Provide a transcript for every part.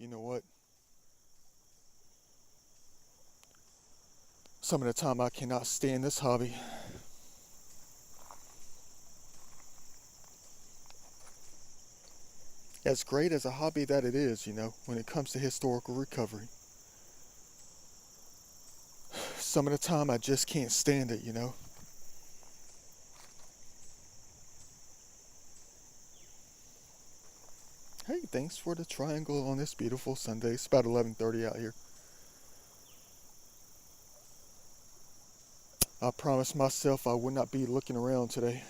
You know what? Some of the time I cannot stand this hobby. As great as a hobby that it is, when it comes to historical recovery, some of the time I just can't stand it. Hey, thanks for the triangle on this beautiful Sunday. It's about 11:30 out here. I promised myself I would not be looking around today,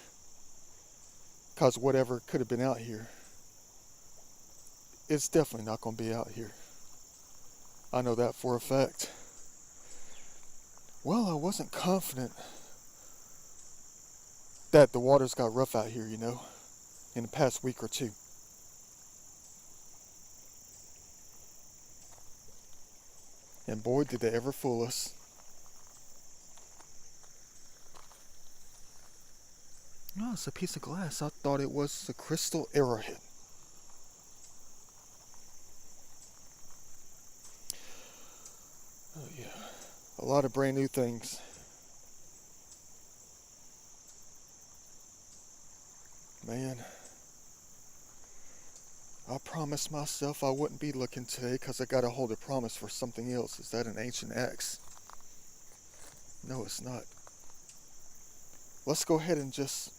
cause whatever could have been out here, it's definitely not going to be out here. I know that for a fact. Well, I wasn't confident that the waters got rough out here, in the past week or two. And boy, did they ever fool us. No, it's a piece of glass. I thought it was a crystal arrowhead. Oh, yeah. A lot of brand new things. Man, I promised myself I wouldn't be looking today because I got to hold a promise for something else. Is that an ancient axe? No, it's not. Let's go ahead and just,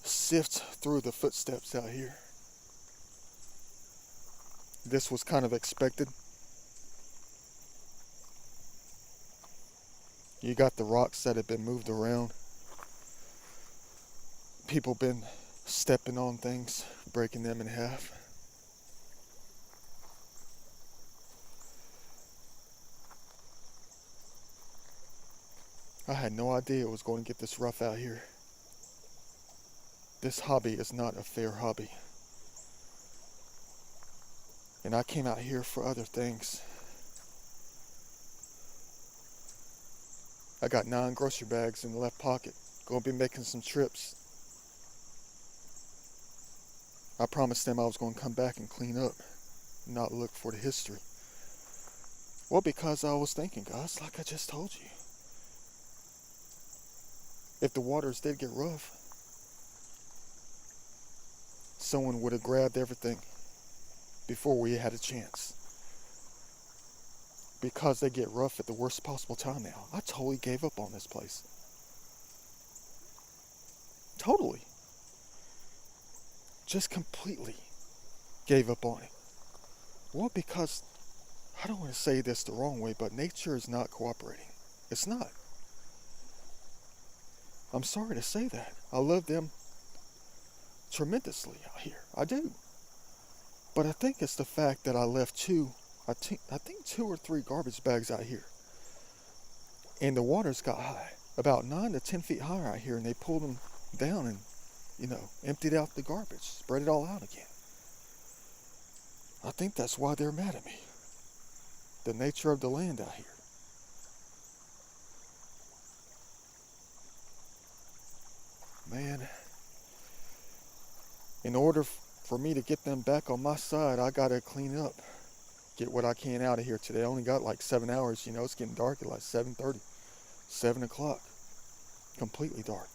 sift through the footsteps out here. This was kind of expected. You got the rocks that have been moved around. People been stepping on things, breaking them in half. I had no idea it was going to get this rough out here. This hobby is not a fair hobby. And I came out here for other things. I got 9 grocery bags in the left pocket. Gonna be making some trips. I promised them I was gonna come back and clean up, not look for the history. Well, because I was thinking, guys, like I just told you, if the waters did get rough, someone would have grabbed everything before we had a chance. Because they get rough at the worst possible time now, I totally gave up on this place. Totally. Just completely gave up on it. Well, because, I don't want to say this the wrong way, but nature is not cooperating. It's not. I'm sorry to say that. I love them tremendously out here. I do. But I think it's the fact that I left I think 2 or 3 garbage bags out here. And the waters got high, about 9 to 10 feet higher out here, and they pulled them down and, emptied out the garbage, spread it all out again. I think that's why they're mad at me. The nature of the land out here. Man, in order for me to get them back on my side, I gotta clean up. Get what I can out of here today. I only got like 7 hours, it's getting dark at like 7:30, 7 o'clock. Completely dark.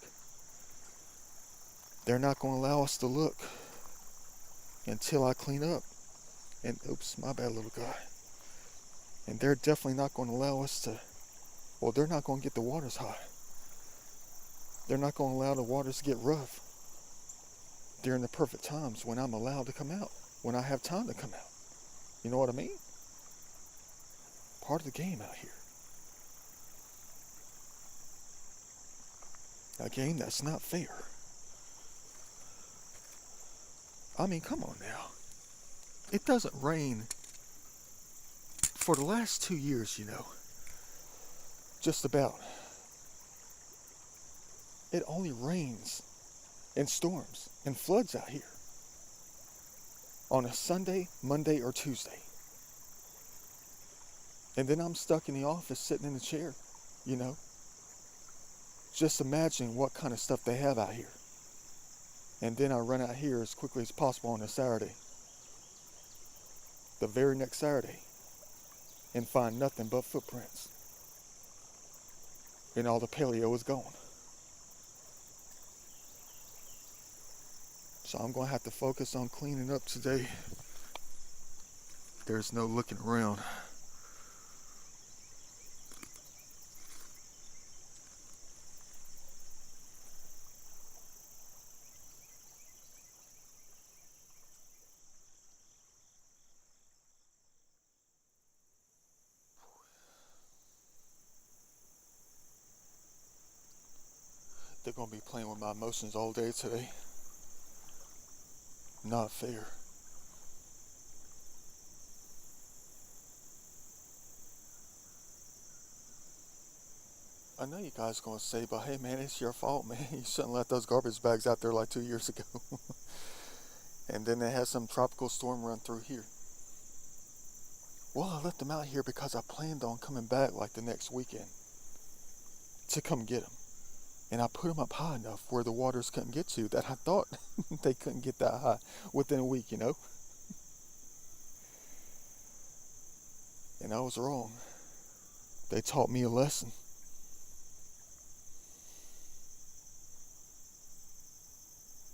They're not going to allow us to look until I clean up. And, oops, my bad, little guy. And they're definitely not going to allow us to, well, they're not going to get the waters high. They're not going to allow the waters to get rough during the perfect times when I'm allowed to come out, when I have time to come out. You know what I mean? Part of the game out here. A game that's not fair. I mean, come on now. It doesn't rain for the last 2 years, Just about. It only rains and storms and floods out here on a Sunday, Monday, or Tuesday. And then I'm stuck in the office sitting in a chair, Just imagining what kind of stuff they have out here. And then I run out here as quickly as possible on a Saturday. the very next Saturday and find nothing but footprints. And all the paleo is gone. So I'm going to have to focus on cleaning up today. There's no looking around. They're going to be playing with my emotions all day today. Not fair. I know you guys are going to say, but hey man, it's your fault, man. You shouldn't let those garbage bags out there like 2 years ago. And then they had some tropical storm run through here. Well, I left them out here because I planned on coming back like the next weekend to come get them. And I put them up high enough where the waters couldn't get to that I thought they couldn't get that high within a week, you know? And I was wrong. They taught me a lesson.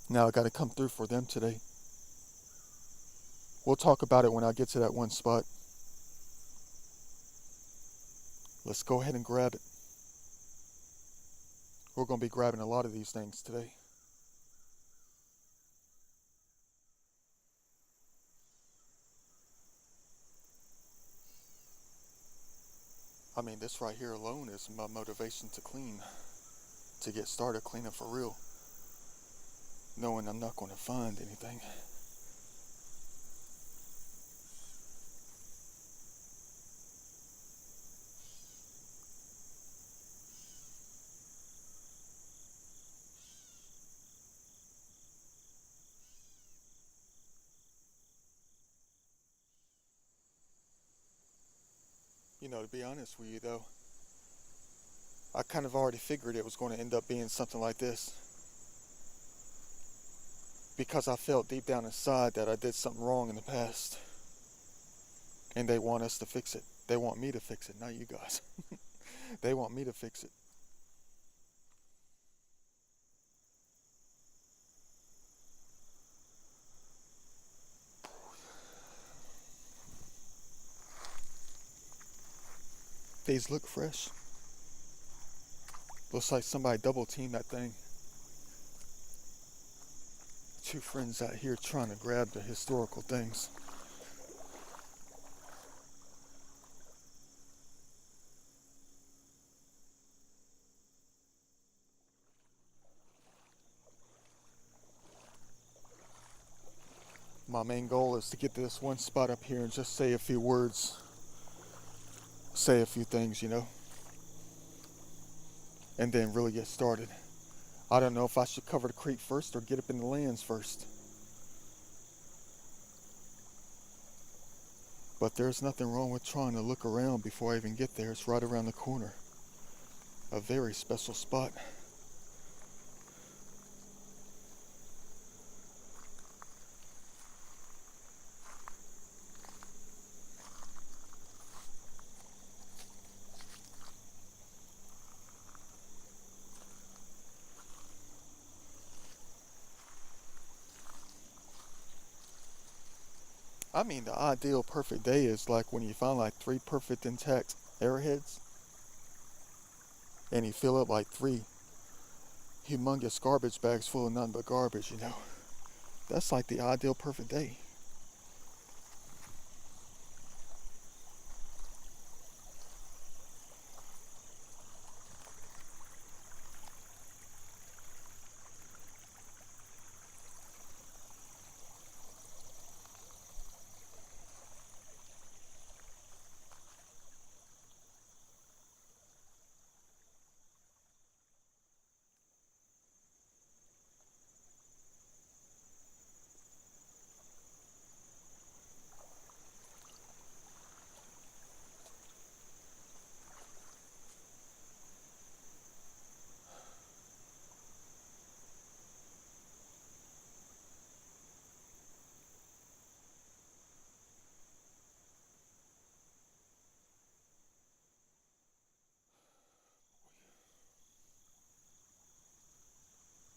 Now I got to come through for them today. We'll talk about it when I get to that one spot. Let's go ahead and grab it. We're going to be grabbing a lot of these things today. I mean, this right here alone is my motivation to clean, to get started cleaning for real, knowing I'm not going to find anything. You know, to be honest with you though, I kind of already figured it was going to end up being something like this. Because I felt deep down inside that I did something wrong in the past. And they want us to fix it. They want me to fix it, not you guys. They want me to fix it. These look fresh. Looks like somebody double teamed that thing. Two friends out here trying to grab the historical things. My main goal is to get to this one spot up here and just say a few words. Say a few things, you know. And then really get started. I don't know if I should cover the creek first or get up in the lands first. But there's nothing wrong with trying to look around before I even get there. It's right around the corner. A very special spot. I mean, the ideal perfect day is like when you find like 3 perfect intact arrowheads and you fill up like 3 humongous garbage bags full of nothing but garbage, you know. That's like the ideal perfect day.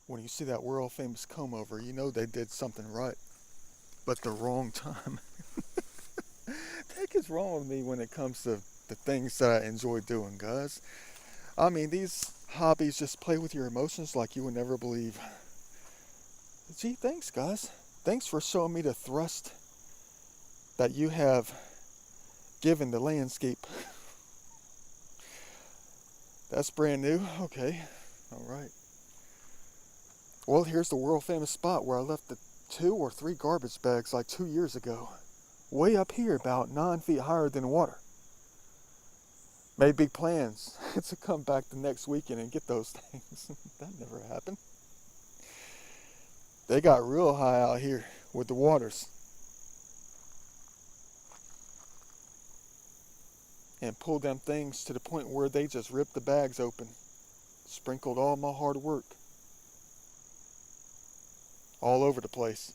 when you see that world famous comb over, you know they did something right, but the wrong time. The heck is wrong with me when it comes to the things that I enjoy doing, guys? I mean, these hobbies just play with your emotions like you would never believe. Gee, thanks, guys. Thanks for showing me the thrust that you have given the landscape. That's brand new. Okay. All right. Well, here's the world famous spot where I left the 2 or 3 garbage bags like 2 years ago. Way up here, about 9 feet higher than water. Made big plans to come back the next weekend and get those things. That never happened. They got real high out here with the waters. And pulled them things to the point where they just ripped the bags open. Sprinkled all my hard work all over the place.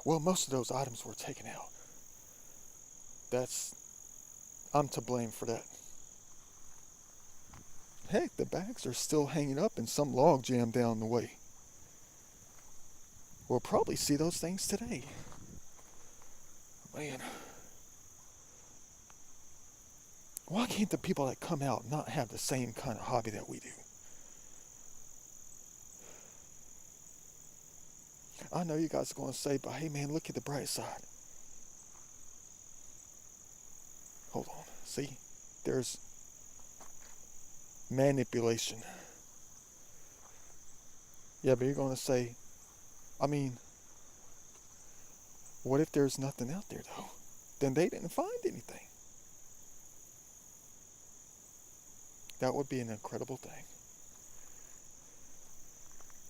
Well, most of those items were taken out. I'm to blame for that. Heck, the bags are still hanging up in some log jam down the way. We'll probably see those things today. Man. Why can't the people that come out not have the same kind of hobby that we do? I know you guys are going to say, but hey man, look at the bright side. Hold on. See? There's manipulation. Yeah, but you're going to say, I mean, what if there's nothing out there though? Then they didn't find anything. That would be an incredible thing.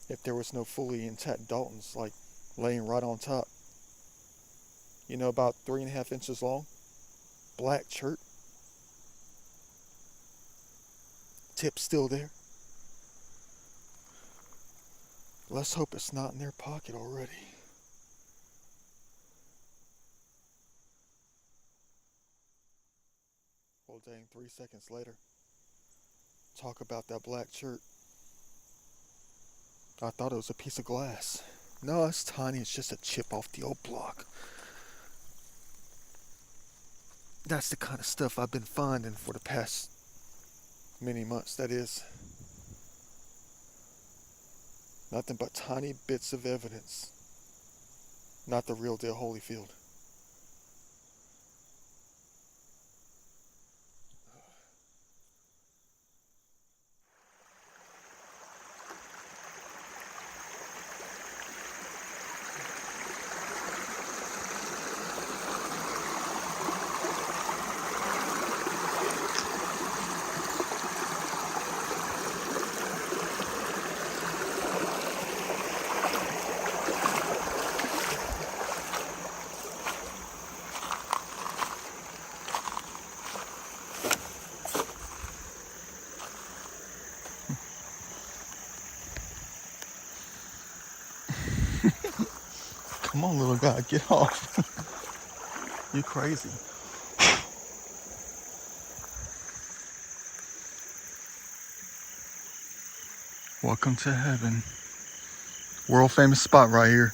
If there was no fully intact Daltons, like laying right on top. You know, about 3.5 inches long. Black chert. Tip still there. Let's hope it's not in their pocket already. Well, dang, 3 seconds later. Talk about that black chert. I thought it was a piece of glass. No, it's tiny. It's just a chip off the old block. That's the kind of stuff I've been finding for the past many months, that is. Nothing but tiny bits of evidence. Not the real deal Holyfield. Come on, little guy, get off. You crazy. Welcome to heaven. World famous spot right here.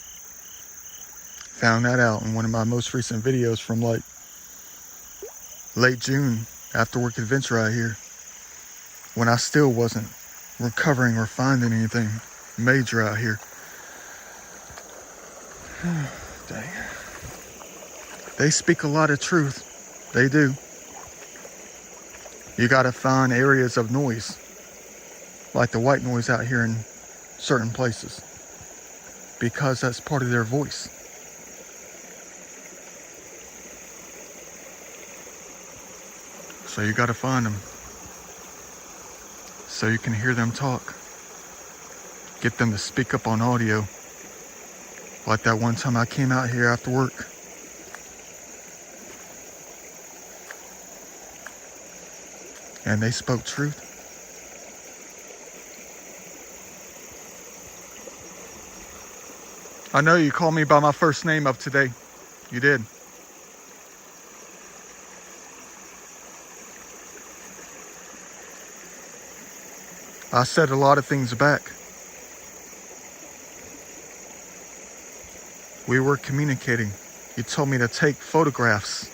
Found that out in one of my most recent videos from like late June, after work adventure out here, when I still wasn't recovering or finding anything major out here. Dang. They speak a lot of truth. They do. You gotta find areas of noise, like the white noise out here in certain places, because that's part of their voice. So you gotta find them, so you can hear them talk. Get them to speak up on audio. Like that one time I came out here after work. And they spoke truth. I know you called me by my first name of today. You did. I said a lot of things back. We were communicating. You told me to take photographs.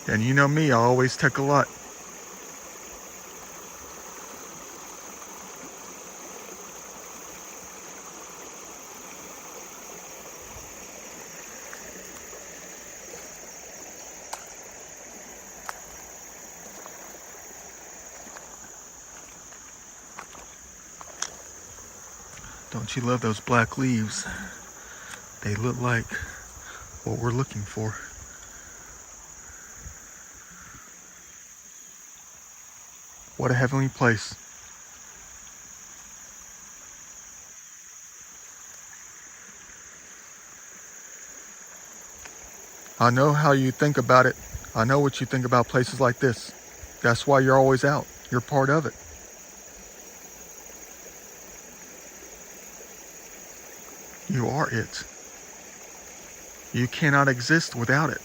And you know me, I always take a lot. Don't you love those black leaves? They look like what we're looking for. What a heavenly place. I know how you think about it. I know what you think about places like this. That's why you're always out. You're part of it. You are it. You cannot exist without it.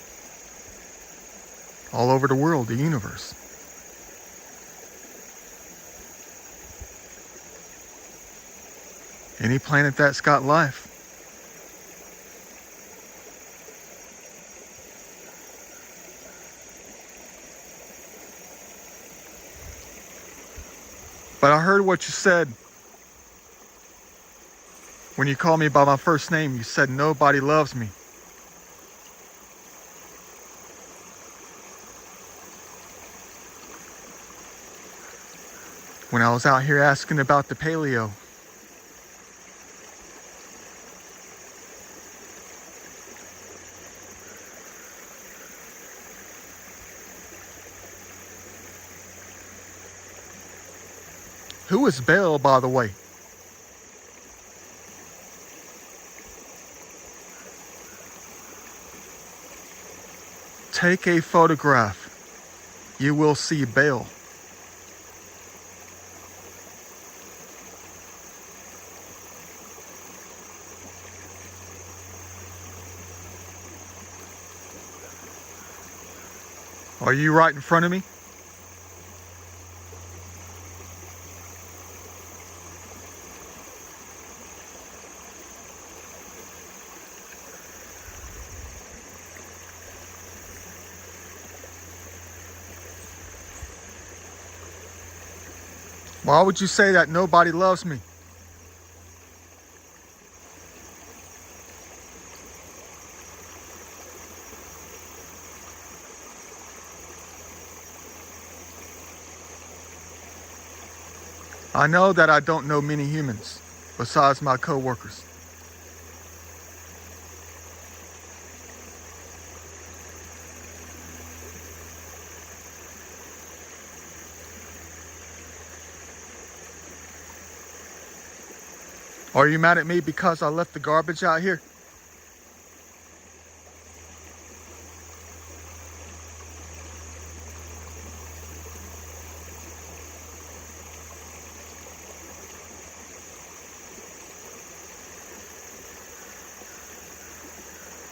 All over the world, the universe. Any planet that's got life. But I heard what you said. When you called me by my first name, you said nobody loves me. When I was out here asking about the paleo. Who is Bell, by the way? Take a photograph. You will see Bell. Are you right in front of me? Why would you say that nobody loves me? I know that I don't know many humans besides my coworkers. Are you mad at me because I left the garbage out here?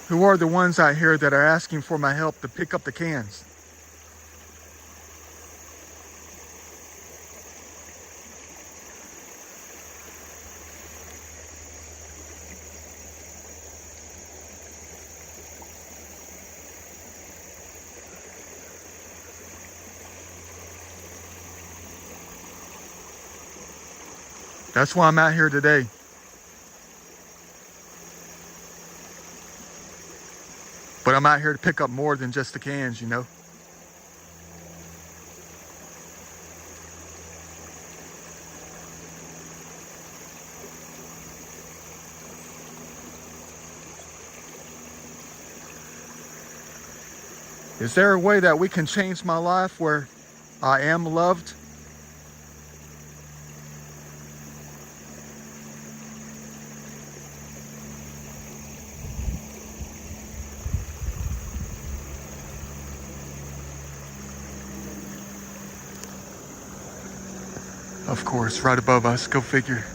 Who are the ones out here that are asking for my help to pick up the cans? That's why I'm out here today. But I'm out here to pick up more than just the cans, you know? Is there a way that we can change my life where I am loved? Of course, right above us. Go figure.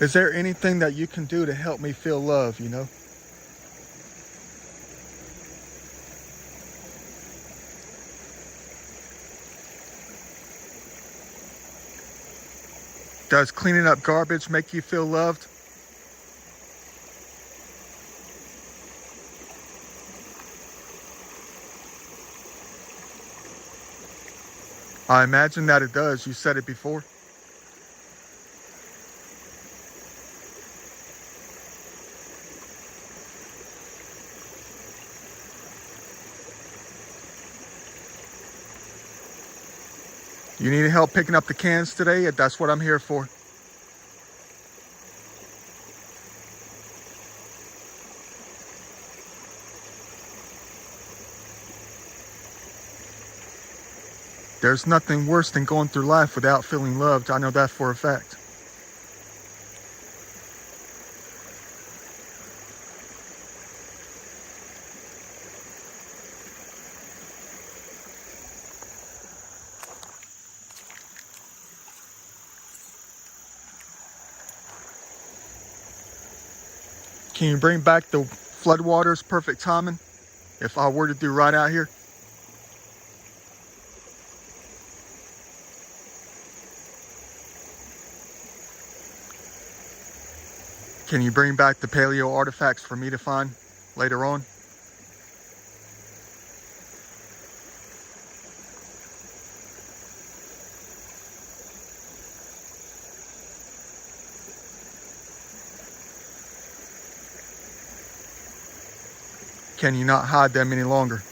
Is there anything that you can do to help me feel love, you know? Does cleaning up garbage make you feel loved? I imagine that it does. You said it before. You need help picking up the cans today? That's what I'm here for. There's nothing worse than going through life without feeling loved. I know that for a fact. Can you bring back the floodwaters perfect timing if I were to do right out here? Can you bring back the paleo artifacts for me to find later on? Can you not hide them any longer?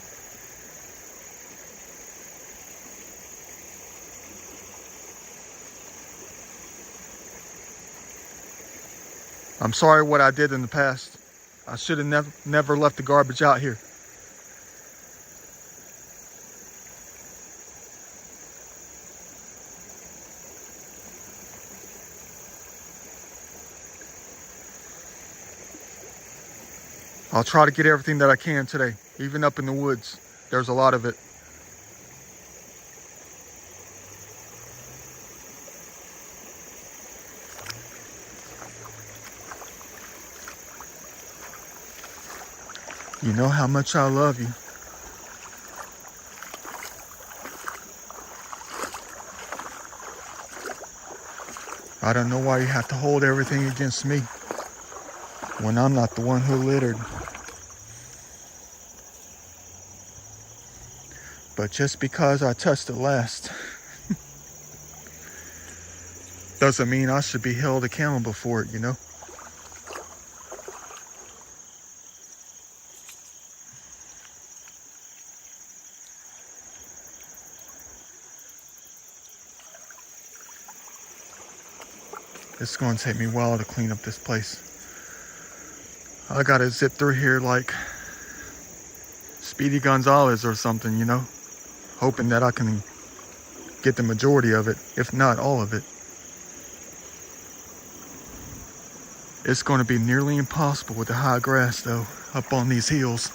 I'm sorry what I did in the past. I should have never left the garbage out here. I'll try to get everything that I can today, even up in the woods. There's a lot of it. You know how much I love you. I don't know why you have to hold everything against me when I'm not the one who littered. But just because I touched it last doesn't mean I should be held accountable for it, you know? It's going to take me a while to clean up this place. I gotta zip through here like Speedy Gonzalez or something, you know? Hoping that I can get the majority of it, if not all of it. It's going to be nearly impossible with the high grass, though, up on these hills.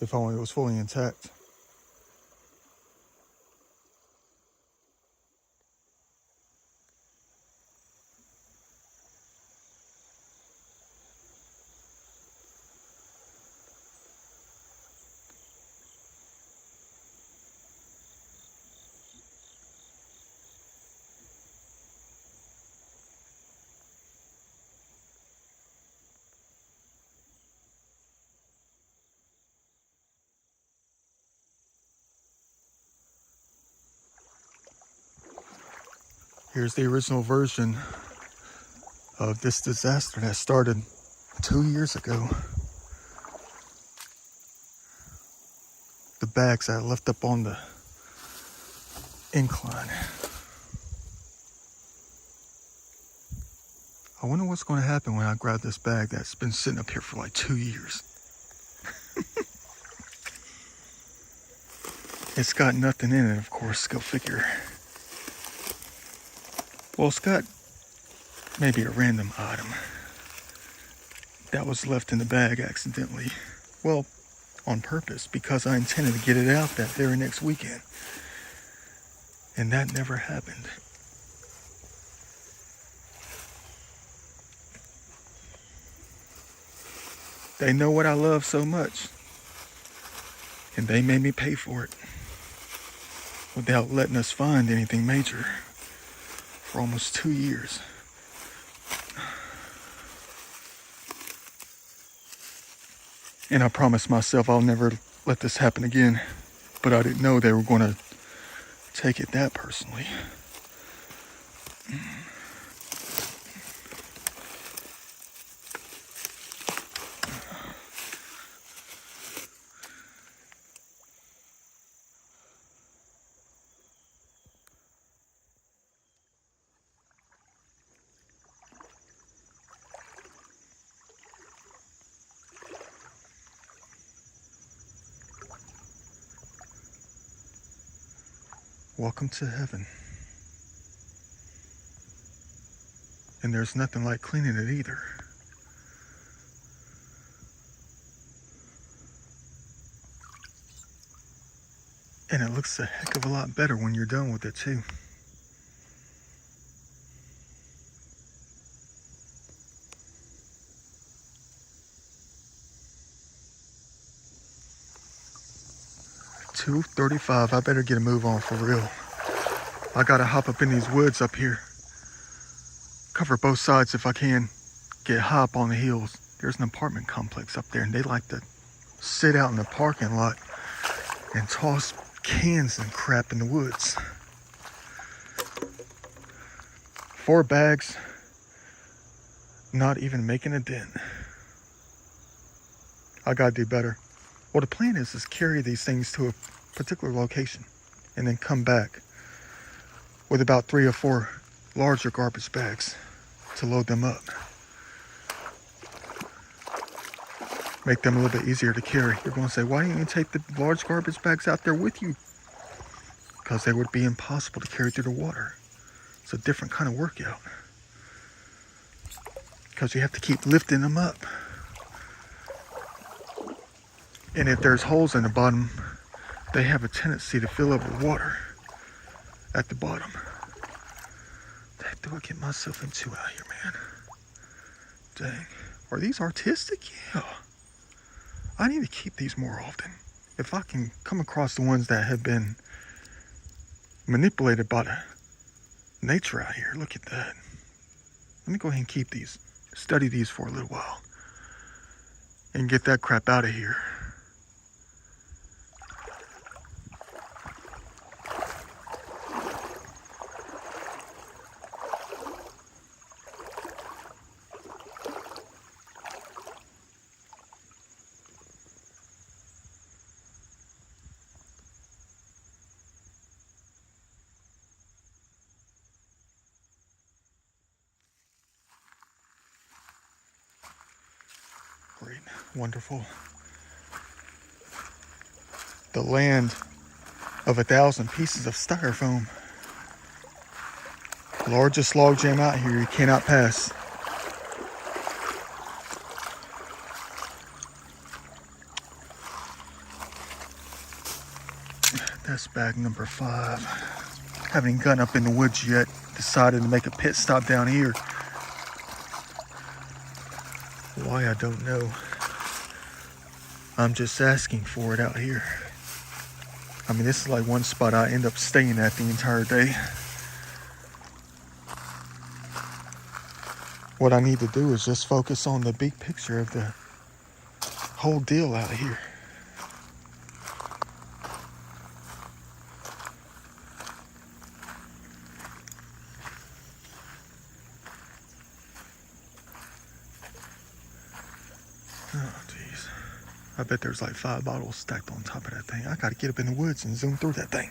If only it was fully intact. Here's the original version of this disaster that started 2 years ago. The bags I left up on the incline. I wonder what's going to happen when I grab this bag that's been sitting up here for like 2 years. It's got nothing in it, of course, go figure. Well, it's got maybe a random item that was left in the bag accidentally. Well, on purpose, because I intended to get it out that very next weekend. And that never happened. They know what I love so much, and they made me pay for it without letting us find anything major for almost 2 years. And I promised myself I'll never let this happen again, but I didn't know they were going to take it that personally. Welcome to heaven. And there's nothing like cleaning it either. And it looks a heck of a lot better when you're done with it too. $2:35. I better get a move on for real. I gotta hop up in these woods up here. Cover both sides if I can. Get high up on the hills. There's an apartment complex up there, and they like to sit out in the parking lot and toss cans and crap in the woods. 4 bags, not even making a dent. I gotta do better. Well, the plan is carry these things to a particular location and then come back with about 3 or 4 larger garbage bags to load them up. Make them a little bit easier to carry. You're going to say, why didn't you take the large garbage bags out there with you? Because they would be impossible to carry through the water. It's a different kind of workout. Because you have to keep lifting them up. And if there's holes in the bottom, they have a tendency to fill up with water at the bottom. What the heck do I get myself into out here, man? Dang. Are these artistic? Yeah. I need to keep these more often. If I can come across the ones that have been manipulated by the nature out here, look at that. Let me go ahead and keep these, study these for a little while, and get that crap out of here. Great, wonderful. The land of 1,000 pieces of styrofoam. Largest log jam out here you cannot pass. Test bag number 5. Haven't even gotten up in the woods yet. Decided to make a pit stop down here. Why, I don't know. I'm just asking for it out here. I mean, this is like one spot I end up staying at the entire day. What I need to do is just focus on the big picture of the whole deal out here. Oh, jeez. I bet there's like 5 bottles stacked on top of that thing. I gotta get up in the woods and zoom through that thing.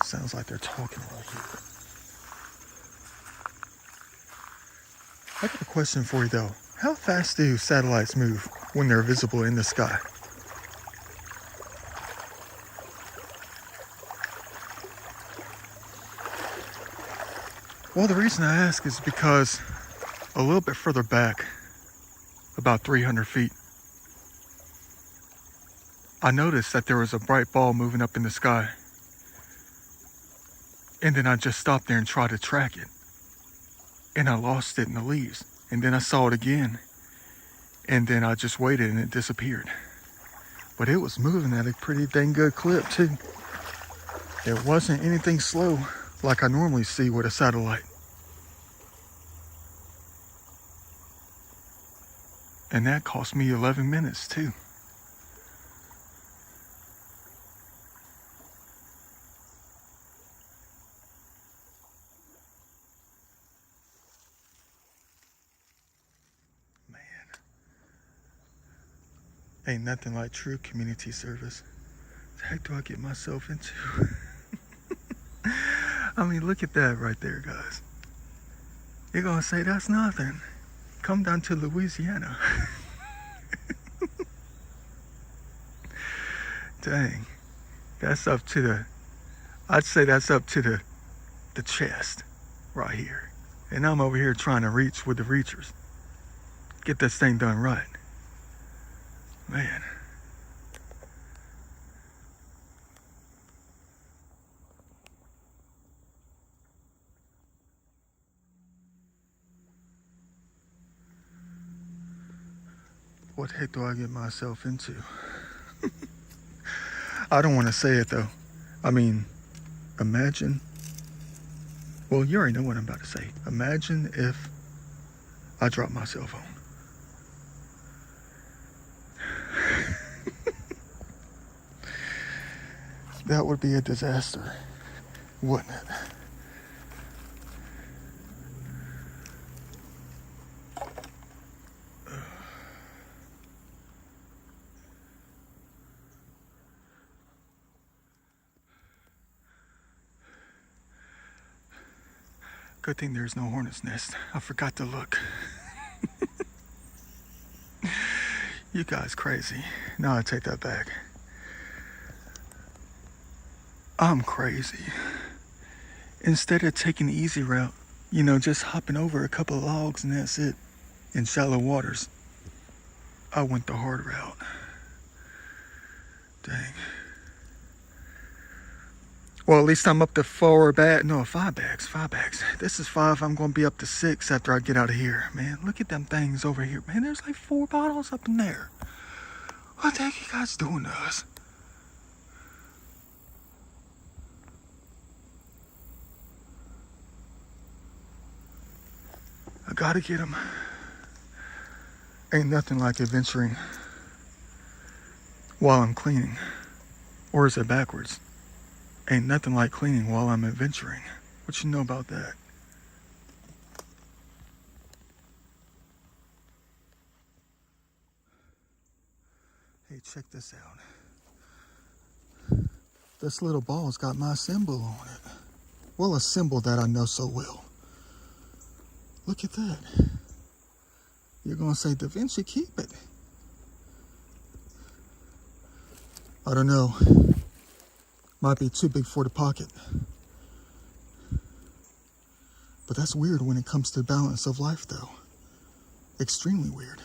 Sounds like they're talking right here. I got a question for you though. How fast do satellites move when they're visible in the sky? Well, the reason I ask is because a little bit further back, about 300 feet, I noticed that there was a bright ball moving up in the sky. And then I just stopped there and tried to track it. And I lost it in the leaves. And then I saw it again. And then I just waited and it disappeared. But it was moving at a pretty dang good clip too. It wasn't anything slow like I normally see with a satellite. And that cost me 11 minutes too. Man, ain't nothing like true community service. What the heck do I get myself into? I mean, look at that right there, guys. You're gonna say that's nothing. Come down to Louisiana. Dang. That's up to the, I'd say that's up to the chest right here. And I'm over here trying to reach with the reachers. Get this thing done right. Man. What the heck do I get myself into? I don't want to say it though. I mean, imagine. Well, you already know what I'm about to say. Imagine if I dropped my cell phone. That would be a disaster, wouldn't it? Good thing there's no hornet's nest. I forgot to look. You guys crazy. No, I take that back. I'm crazy. Instead of taking the easy route, you know, just hopping over a couple of logs and that's it, in shallow waters, I went the hard route. Dang. Well, at least I'm up to 5 bags. This is 5. I'm going to be up to 6 after I get out of here. Man, look at them things over here. Man, there's like 4 bottles up in there. What the heck are you guys doing to us? I gotta get them. Ain't nothing like adventuring while I'm cleaning. Or is it backwards? Ain't nothing like cleaning while I'm adventuring. What you know about that? Hey, check this out. This little ball's got my symbol on it. Well, a symbol that I know so well. Look at that. You're gonna say, Da Vinci, keep it. I don't know. Might be too big for the pocket. But that's weird when it comes to the balance of life, though. Extremely weird.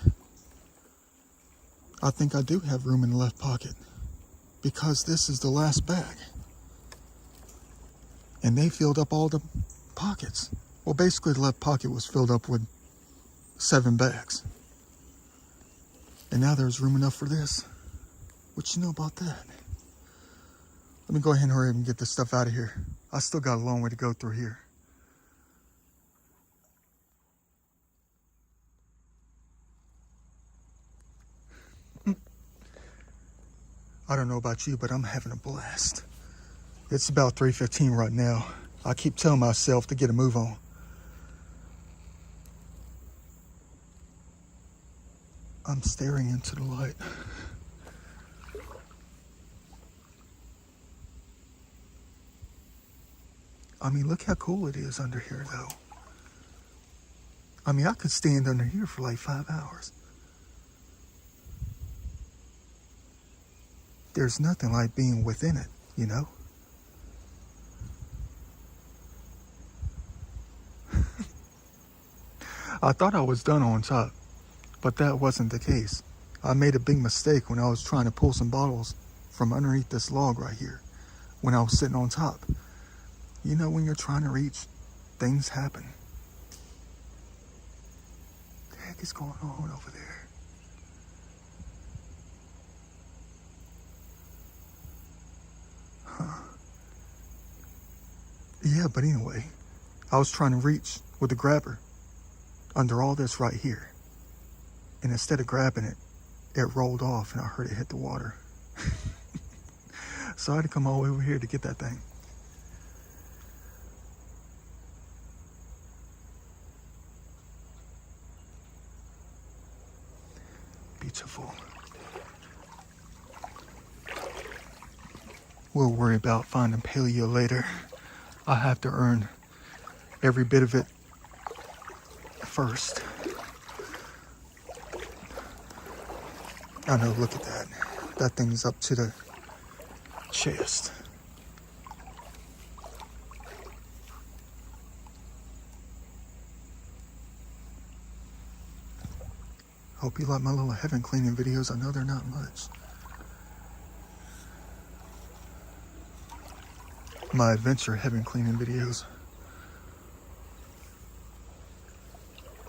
I think I do have room in the left pocket because this is the last bag. And they filled up all the pockets. Well, basically the left pocket was filled up with 7 bags. And now there's room enough for this. What you know about that? Let me go ahead and hurry up and get this stuff out of here. I still got a long way to go through here. I don't know about you, but I'm having a blast. It's about 3:15 right now. I keep telling myself to get a move on. I'm staring into the light. I mean, look how cool it is under here, though. I mean, I could stand under here for like 5 hours. There's nothing like being within it, you know? I thought I was done on top, but that wasn't the case. I made a big mistake when I was trying to pull some bottles from underneath this log right here when I was sitting on top. You know, when you're trying to reach, things happen. What the heck is going on over there? Huh. Yeah, but anyway, I was trying to reach with the grabber under all this right here. And instead of grabbing it, it rolled off and I heard it hit the water. So I had to come all the way over here to get that thing. Beautiful. We'll worry about finding paleo later. I have to earn every bit of it first. I know, look at that. That thing's up to the chest. Hope you like my little heaven cleaning videos. I know they're not much. My adventure heaven cleaning videos.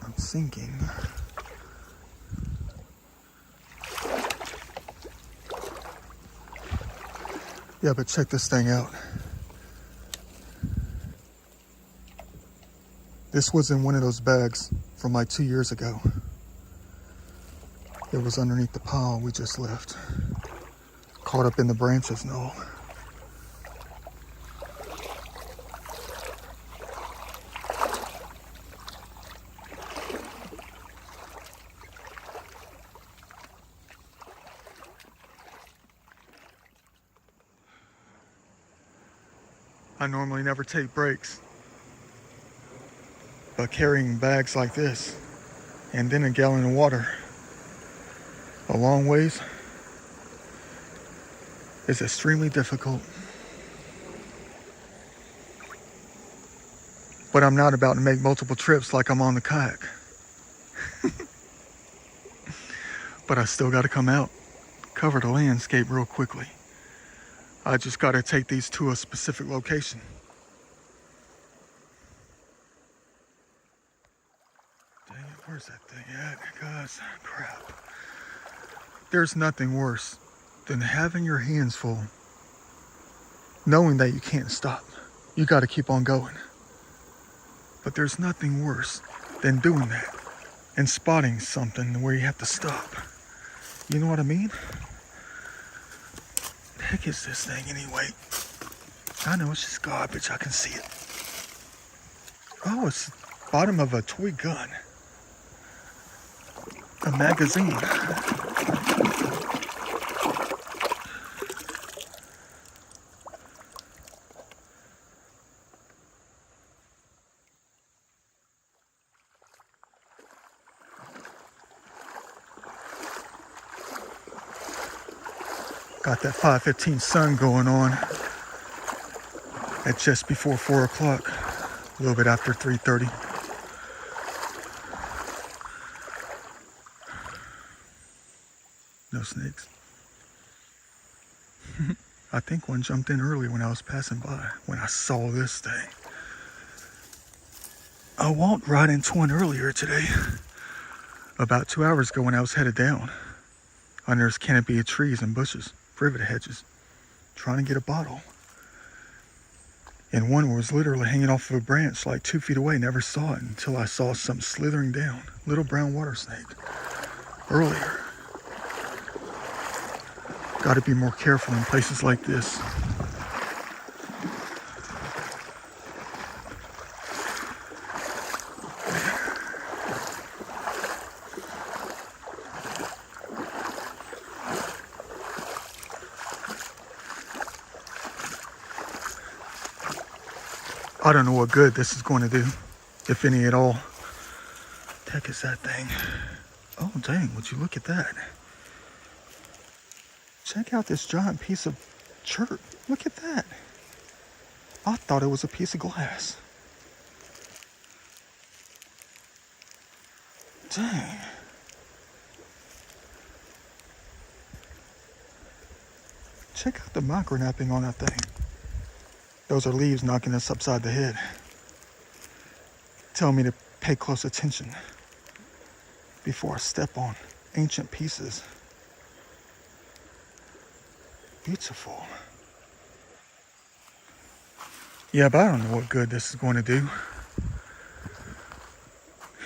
I'm sinking. Yeah, but check this thing out. This was in one of those bags from like 2 years ago. It was underneath the pile we just left. Caught up in the branches and all. I normally never take breaks, but carrying bags like this and then a gallon of water a long ways is extremely difficult. But I'm not about to make multiple trips like I'm on the kayak. But I still got to come out, cover the landscape real quickly. I just got to take these to a specific location. Dang it, where's that thing at? Guys, crap. There's nothing worse than having your hands full, knowing that you can't stop. You got to keep on going. But there's nothing worse than doing that and spotting something where you have to stop. You know what I mean? The heck is this thing anyway? I know, it's just garbage. I can see it. Oh, it's the bottom of a toy gun. A magazine. Got that 5:15 sun going on at just before 4 o'clock. little bit after 3:30. No snakes. I think one jumped in early when I was passing by, when I saw this thing. I walked right into one earlier today, about 2 hours ago when I was headed down, under this canopy of trees and bushes, privet hedges, trying to get a bottle. And one was literally hanging off of a branch like 2 feet away. Never saw it until I saw something slithering down. Little brown water snake. Earlier. Got to be more careful in places like this. I don't know what good this is going to do, if any at all. The heck is that thing? Oh dang, would you look at that? Check out this giant piece of chert. Look at that. I thought it was a piece of glass. Dang. Check out the micronapping on that thing. Those are leaves knocking us upside the head. Telling me to pay close attention before I step on ancient pieces. Beautiful. Yeah, but I don't know what good this is going to do.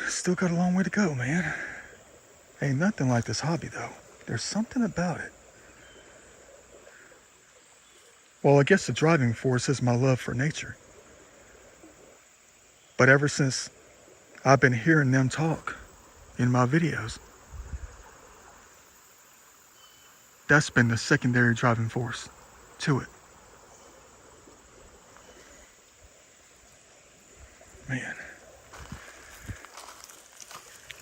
Still got a long way to go, man. Ain't nothing like this hobby, though. There's something about it. Well, I guess the driving force is my love for nature. But ever since I've been hearing them talk in my videos, that's been the secondary driving force to it. Man.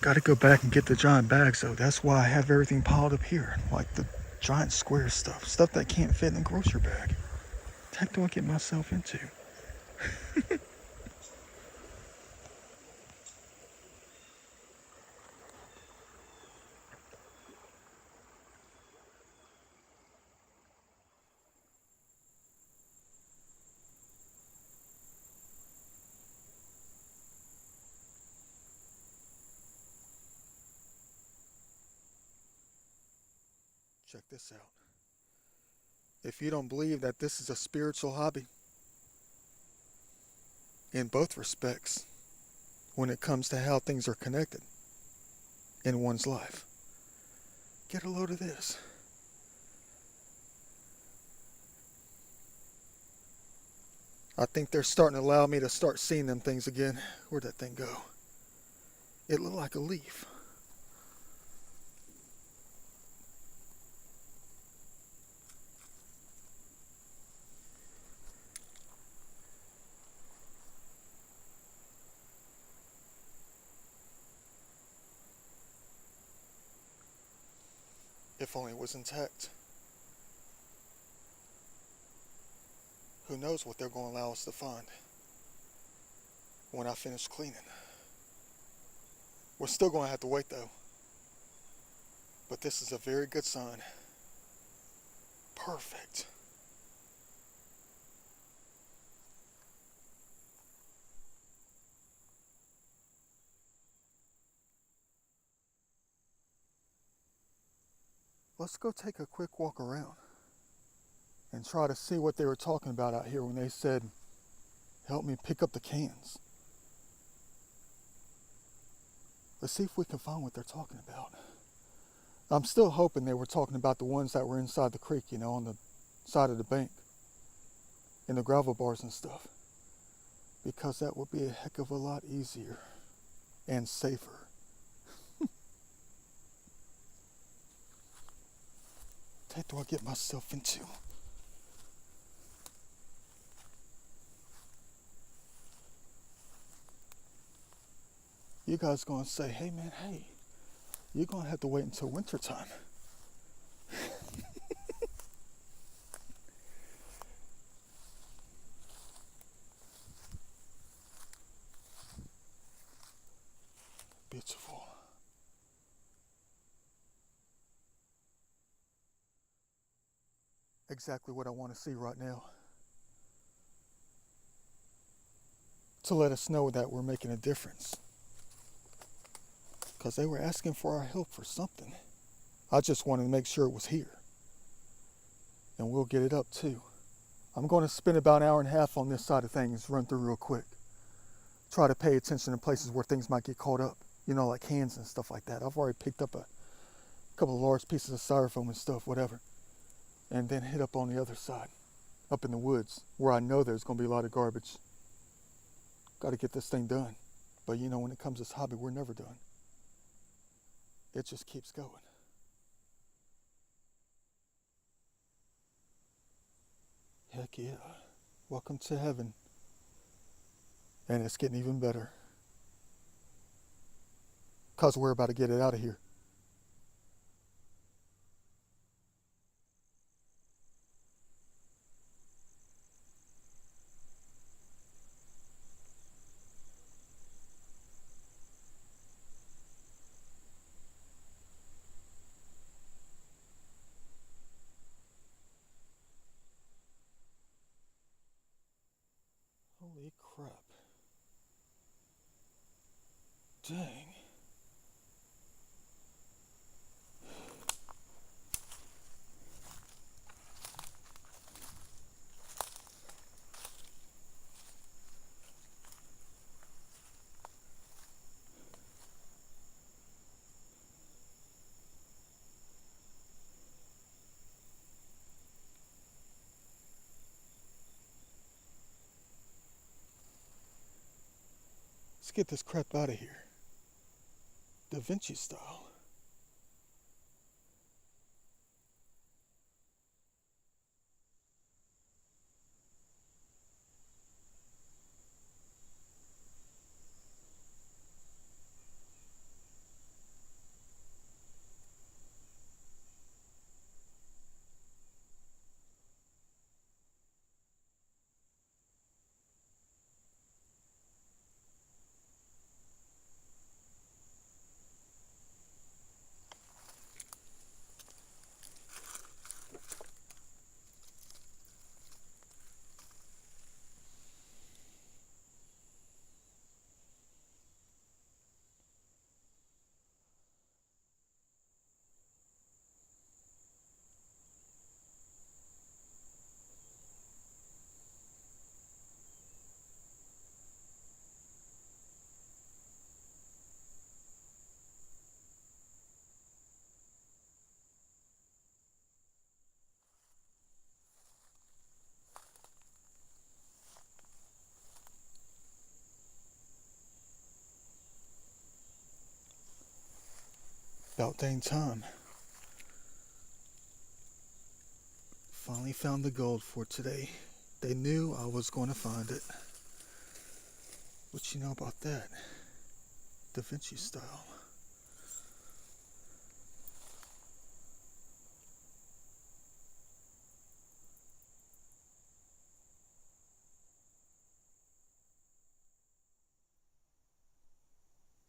Gotta go back and get the giant bags though. That's why I have everything piled up here. Like the giant square stuff. Stuff that can't fit in a grocery bag. What the heck do I get myself into? Check this out. If you don't believe that this is a spiritual hobby, in both respects, when it comes to how things are connected in one's life, get a load of this. I think they're starting to allow me to start seeing them things again. Where'd that thing go? It looked like a leaf. If only it was intact. Who knows what they're going to allow us to find when I finish cleaning. We're still going to have to wait though. But this is a very good sign. Perfect. Let's go take a quick walk around and try to see what they were talking about out here when they said, help me pick up the cans. Let's see if we can find what they're talking about. I'm still hoping they were talking about the ones that were inside the creek, you know, on the side of the bank, in the gravel bars and stuff. Because that would be a heck of a lot easier and safer. What do I get myself into? You guys gonna say, hey man, hey, you're gonna have to wait until winter time. exactly what I want to see right now. To let us know that we're making a difference. Because they were asking for our help for something. I just wanted to make sure it was here. And we'll get it up too. I'm going to spend about an hour and a half on this side of things, run through real quick. Try to pay attention to places where things might get caught up. You know, like hands and stuff like that. I've already picked up a couple of large pieces of styrofoam and stuff, whatever. And then hit up on the other side, up in the woods, where I know there's going to be a lot of garbage. Got to get this thing done. But you know, when it comes to this hobby, we're never done. It just keeps going. Heck yeah. Welcome to heaven. And it's getting even better. Because we're about to get it out of here. Holy crap. Dang. Let's get this crap out of here. Da Vinci style. About dang time. Finally found the gold for today. They knew I was going to find it. What you know about that? Da Vinci style.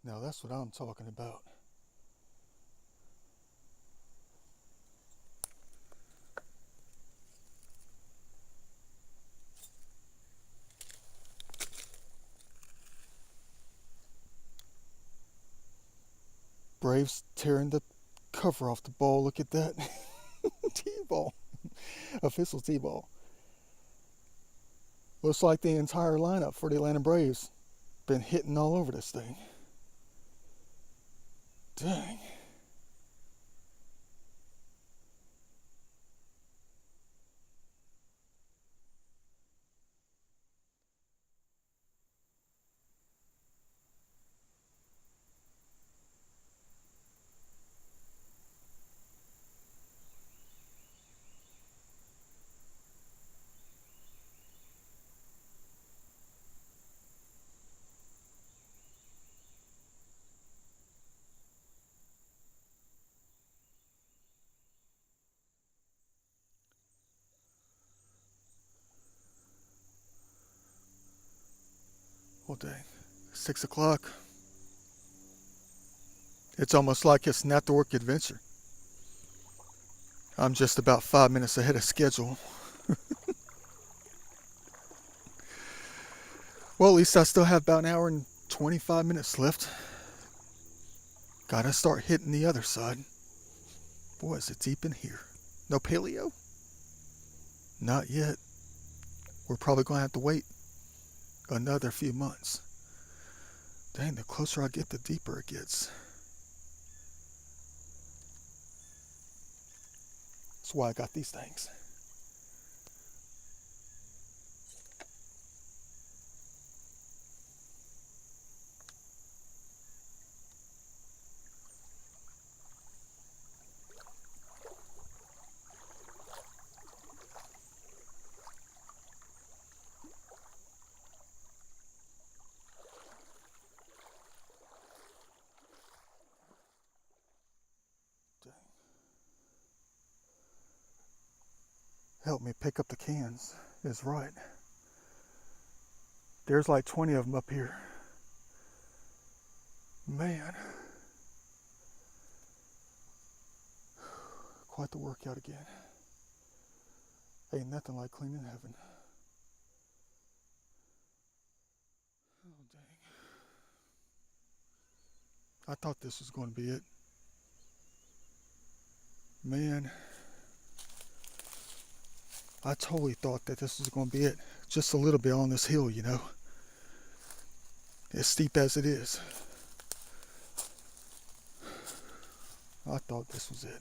Now that's what I'm talking about. Braves tearing the cover off the ball. Look at that. T-ball. Official T-ball. Looks like the entire lineup for the Atlanta Braves been hitting all over this thing. Dang. Well, dang. 6 o'clock. It's almost like it's an after-work adventure. I'm just about 5 minutes ahead of schedule. Well, at least I still have about an hour and 25 minutes left. Gotta start hitting the other side. Boy, is it deep in here. No paleo? Not yet. We're probably gonna have to wait another few months. Dang, the closer I get, the deeper it gets. That's why I got these things. Dang. Help me pick up the cans is right. There's like 20 of them up here. Man. Quite the workout again. Ain't nothing like cleaning heaven. Oh, dang. I thought this was going to be it. Man. I totally thought that this was going to be it. Just a little bit on this hill, you know. As steep as it is. I thought this was it.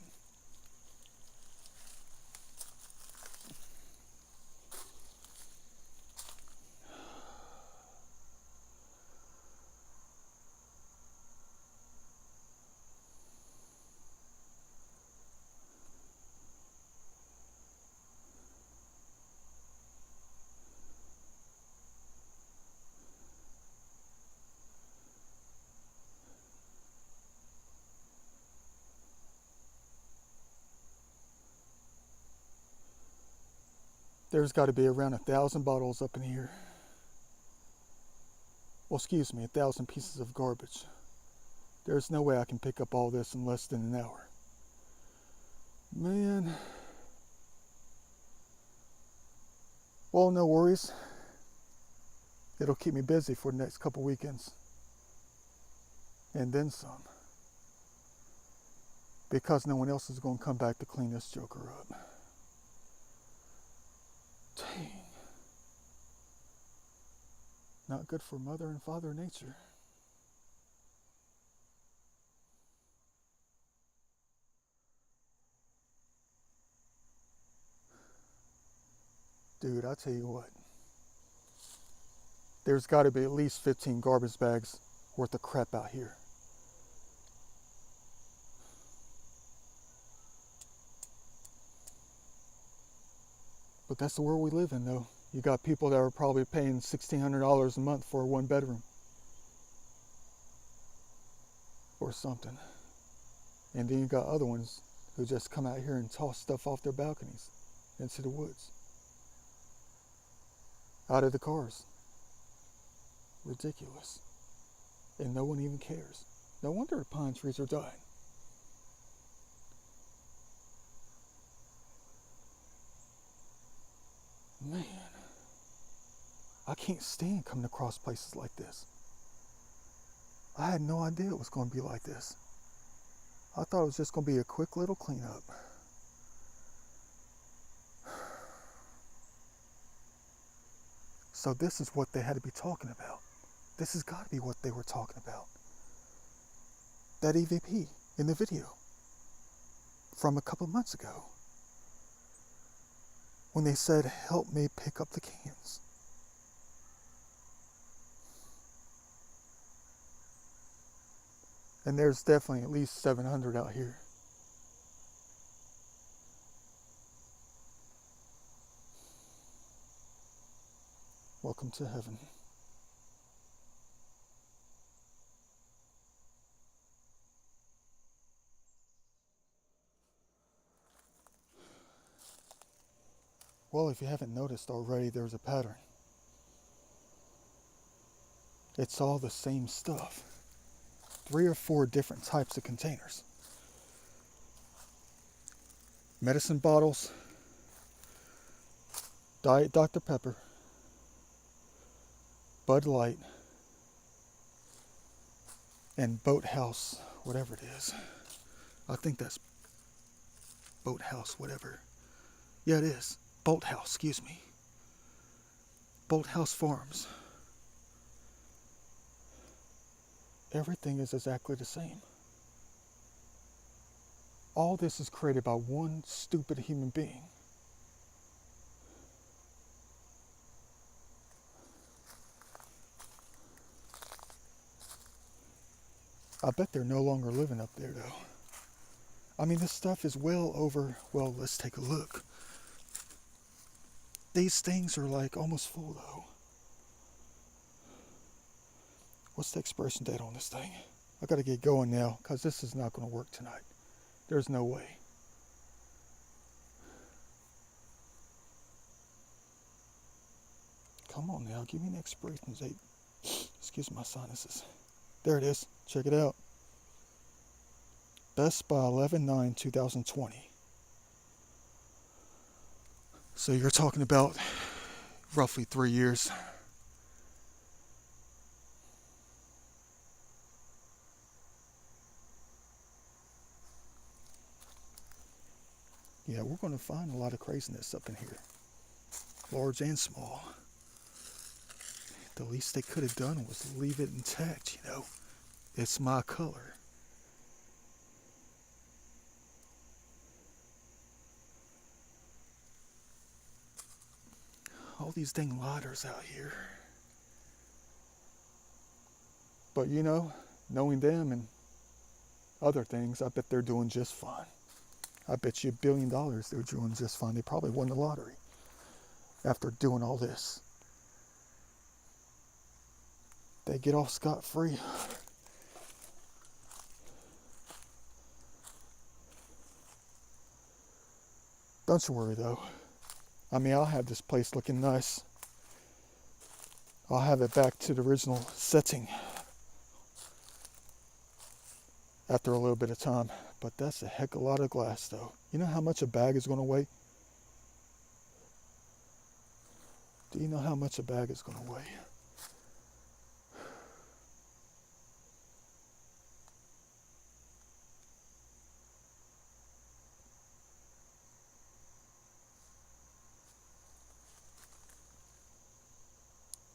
There's got to be around 1,000 bottles up in here. Well, excuse me, 1,000 pieces of garbage. There's no way I can pick up all this in less than an hour. Man. Well, no worries. It'll keep me busy for the next couple weekends. And then some. Because no one else is going to come back to clean this joker up. Dang. Not good for Mother and Father Nature. Dude, I tell you what. There's got to be at least 15 garbage bags worth of crap out here. But that's the world we live in, though. You got people that are probably paying $1,600 a month for a one bedroom. Or something. And then you got other ones who just come out here and toss stuff off their balconies into the woods. Out of the cars. Ridiculous. And no one even cares. No wonder the pine trees are dying. Man, I can't stand coming across places like this. I had no idea it was going to be like this. I thought it was just going to be a quick little cleanup. So this is what they had to be talking about. This has got to be what they were talking about. That EVP in the video from a couple months ago. When they said, help me pick up the cans. And there's definitely at least 700 out here. Welcome to heaven. Well, if you haven't noticed already, there's a pattern. It's all the same stuff. 3 or 4 different types of containers. medicine bottles, Diet Dr. Pepper, Bud Light, and Boathouse, whatever it is. I think that's Boathouse, whatever. Yeah, it is. Bolthouse, excuse me. Bolthouse Farms. Everything is exactly the same. All this is created by one stupid human being. I bet they're no longer living up there, though. I mean, this stuff is well over, well, let's take a look. These things are like almost full, though. What's the expiration date on this thing? I gotta get going now, because this is not going to work tonight. There's no way. Come on now, give me an expiration date. Excuse my sinuses. There it is. Check it out. Best by 11/9/2020. So you're talking about roughly 3 years. Yeah, we're going to find a lot of craziness up in here, large and small. The least they could have done was leave it intact, you know. It's my color. All these dang ladders out here. But you know, knowing them and other things, I bet they're doing just fine. I bet you $1 billion they're doing just fine. They probably won the lottery after doing all this. They get off scot-free. Don't you worry though. I mean, I'll have this place looking nice. I'll have it back to the original setting after a little bit of time. But that's a heck of a lot of glass though. You know how much a bag is going to weigh? Do you know how much a bag is going to weigh?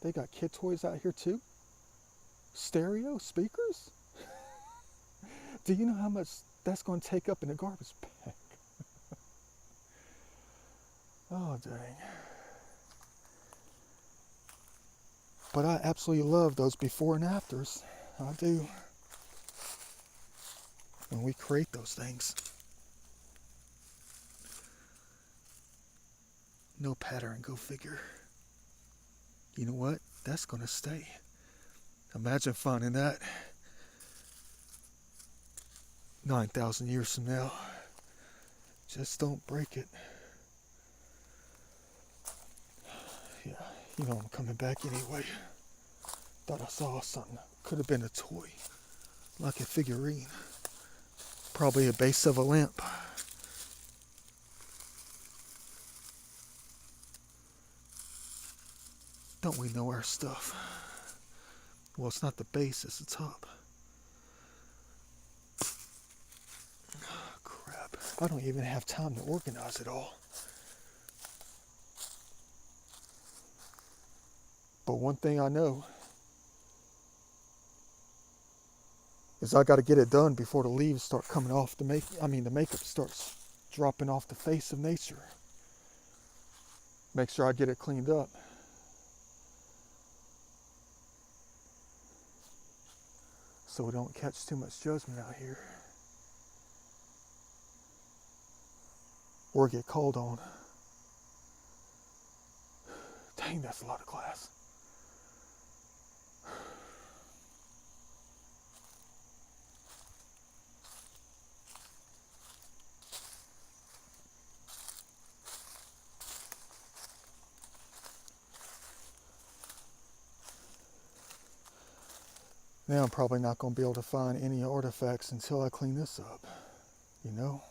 They got kid toys out here too? Stereo speakers? Do you know how much that's going to take up in a garbage bag? Oh, dang. But I absolutely love those before and afters. I do. When we create those things. No pattern, go figure. You know what? That's going to stay. Imagine finding that 9,000 years from now. Just don't break it. Yeah, you know I'm coming back anyway. Thought I saw something. Could have been a toy. Like a figurine. Probably a base of a lamp. Don't we know our stuff? Well, it's not the base, it's the top. Oh, crap. I don't even have time to organize it all. But one thing I know is I got to get it done before the leaves start coming off. The makeup starts dropping off the face of nature. Make sure I get it cleaned up. So we don't catch too much judgment out here. Or get called on. Dang, that's a lot of glass. Now I'm probably not going to be able to find any artifacts until I clean this up. You know?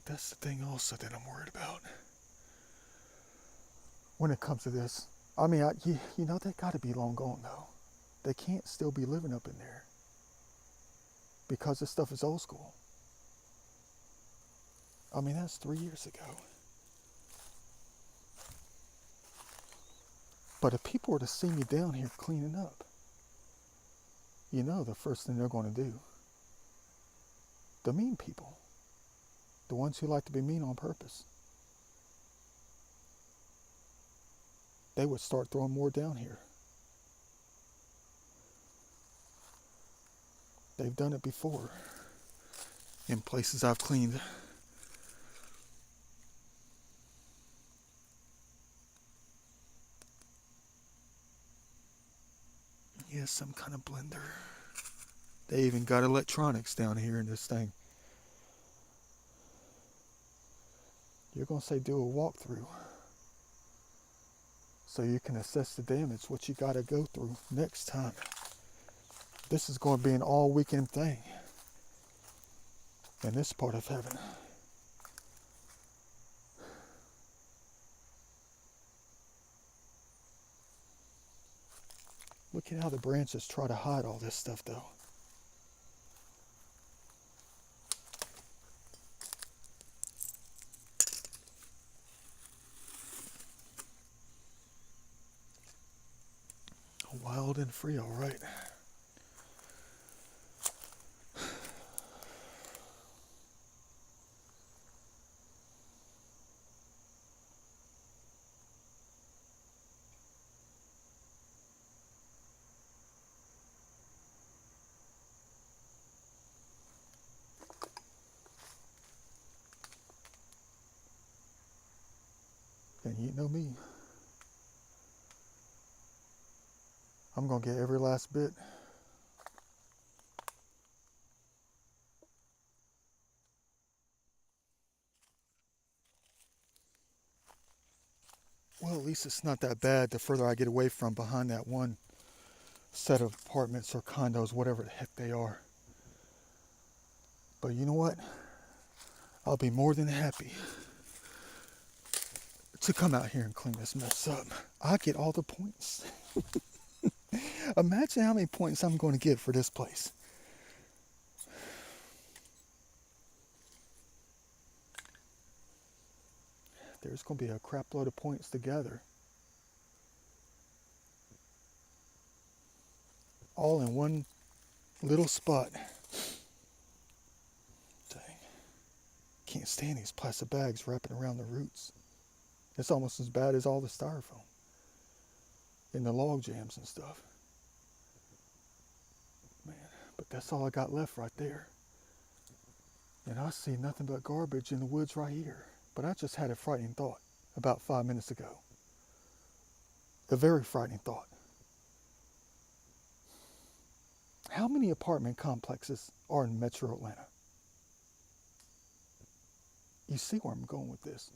But that's the thing also that I'm worried about when it comes to this. I mean, you know, they got to be long gone though. They can't still be living up in there because this stuff is old school. I mean, that's 3 years ago. But if people were to see me down here cleaning up, you know the first thing they're going to do, the mean people, the ones who like to be mean on purpose, they would start throwing more down here. They've done it before in places I've cleaned. Yeah, some kind of blender. They even got electronics down here in this thing. You're going to say do a walkthrough so you can assess the damage, what you got to go through next time. This is going to be an all weekend thing in this part of heaven. Look at how the branches try to hide all this stuff though. Wild and free, all right. And you know me. I'm going to get every last bit. Well, at least it's not that bad the further I get away from behind that one set of apartments or condos, whatever the heck they are. But you know what? I'll be more than happy to come out here and clean this mess up. I get all the points. Imagine how many points I'm going to get for this place. There's going to be a crap load of points to gather. All in one little spot. Dang. Can't stand these plastic bags wrapping around the roots. It's almost as bad as all the styrofoam and the log jams and stuff. Man, but that's all I got left right there. And I see nothing but garbage in the woods right here. But I just had a frightening thought about 5 minutes ago. A very frightening thought. How many apartment complexes are in Metro Atlanta? You see where I'm going with this.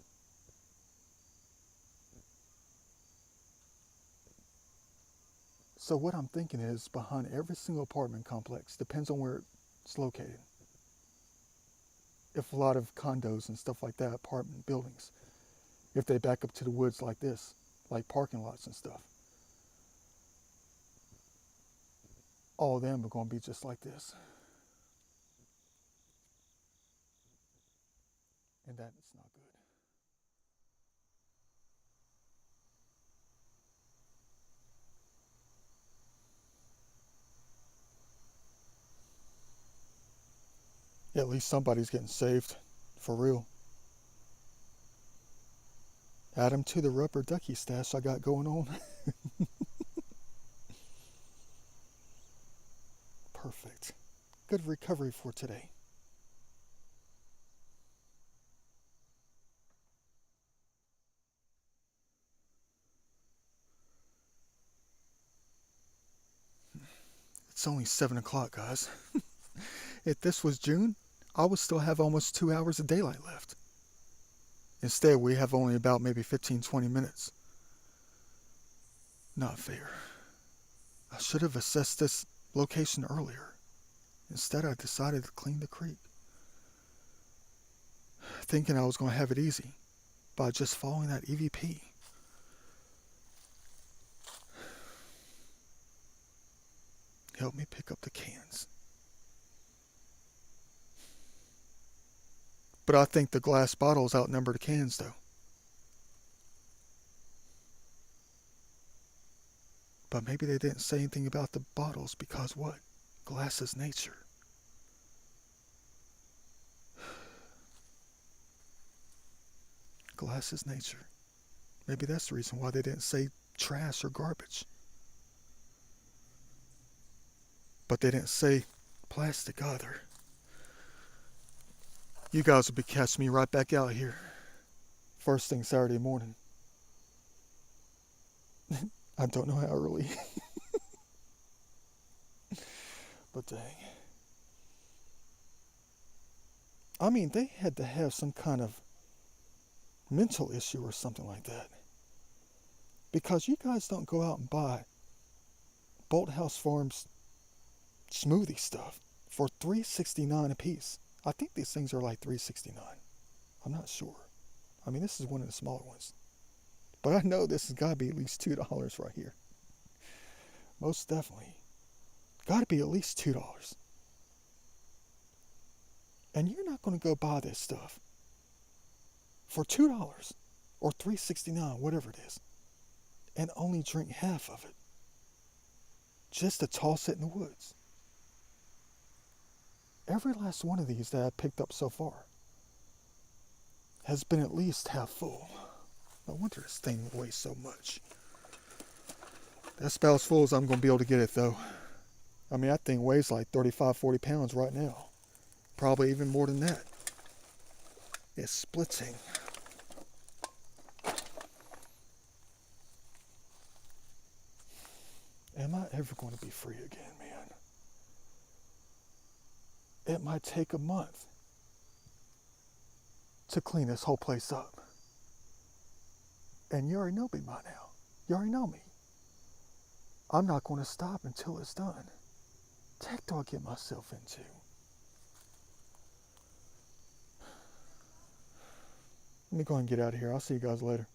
So what I'm thinking is behind every single apartment complex, depends on where it's located. If a lot of condos and stuff like that, apartment buildings, if they back up to the woods like this, like parking lots and stuff, all of them are going to be just like this. And that is not good. Yeah, at least somebody's getting saved, for real. Add them to the rubber ducky stash I got going on. Perfect. Good recovery for today. It's only 7 o'clock, guys. If this was June, I would still have almost 2 hours of daylight left. Instead, we have only about maybe 15-20 minutes. Not fair. I should have assessed this location earlier. Instead, I decided to clean the creek. thinking I was going to have it easy by just following that EVP. Help me pick up the cans. But I think the glass bottles outnumber the cans, though. But maybe they didn't say anything about the bottles because what? Glass is nature. Glass is nature. Maybe that's the reason why they didn't say trash or garbage. But they didn't say plastic either. You guys will be catching me right back out here. First thing Saturday morning. I don't know how early. But dang. I mean, they had to have some kind of mental issue or something like that. Because you guys don't go out and buy Bolthouse Farms smoothie stuff for $3.69 a piece. I think these things are like $3.69. I'm not sure. I mean, this is one of the smaller ones. But I know this has got to be at least $2 right here. Most definitely. Got to be at least $2. And you're not going to go buy this stuff for $2 or $3.69, whatever it is, and only drink half of it just to toss it in the woods. Every last one of these that I've picked up so far has been at least half full. No wonder this thing weighs so much. That's about as full as I'm going to be able to get it, though. I mean, that thing weighs like 35, 40 pounds right now. Probably even more than that. It's splitting. Am I ever going to be free again, man? It might take a month to clean this whole place up. And you already know me by now. You already know me. I'm not going to stop until it's done. What the heck do I get myself into? Let me go and get out of here. I'll see you guys later.